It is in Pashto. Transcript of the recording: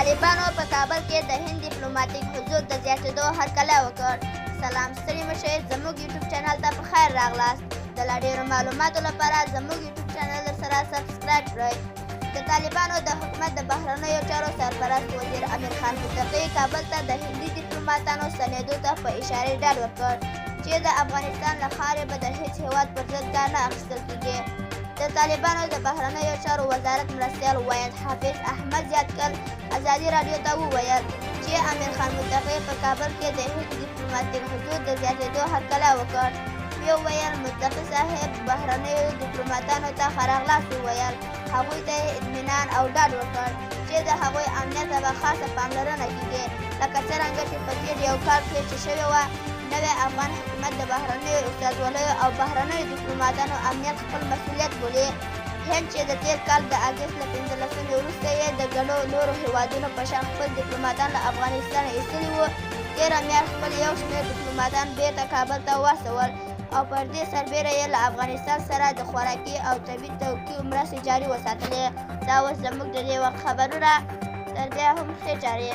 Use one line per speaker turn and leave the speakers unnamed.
طالبانو په کابل کې د هند ډیپلوماټیک حضور د زیاتېدو هرکلی وکړ. سلام ستړي مشئ، زموږ یوټیوب چینل ته په خیر راغلاست. د لا ډېرو معلوماتو لپاره زموږ یوټیوب چینل سره سبسکرایب کړئ. د طالبانو د حکومت د بهرنیو چارو سرپرست وزیر امیر خان متقي کابل ته د هندي ډیپلوماتانو ستنېدو ته په اشارې ډاډ ورکړ چې د افغانستان له خاورې به د هېڅ هېواد پر ضد کار نه اخیستل کېږي. د طالبانو د بهرنیو چارو وزارت مرستیال وایند حافظ احمد زیاتکل ازادي راډیو ته وویل چې امیر خان متقي په کابل کې د هند ډیپلوماټیک حضور د زیاتېدو هرکلی وکړ. ویې ویل متقي صاحب بهرنیو ډیپلوماتانو ته ښه راغلاست وویل. هغوی ته یې اطمینان او ډاډ ورکړ چې د هغوی امنیت ته به خاصه پاملرنه کېږي، لکه څرنګه چې په تېر یو کال کې چې شوې وه. نوی افغان حکومت د بهرنیو استازولیو او بهرنیو ډیپلوماتانو امنیت خپل مسؤلیت بولي. هند چې د تېر کال د اګست له 15 وروسته یې د ګڼو نورو هېوادونو په شان خپل ډیپلوماتان له افغانستانه ایستلي وو، تېره میاشت خپل یو شمېر ډیپلوماتان بېرته کابل ته واستول او پر دې سربیره یې له افغانستان سره د خوراکي او طبي توکیو مرستې جاري وساتلې. دا اوس زموږ د دې وخت خبرونه، تر بیا هم ښې چارې.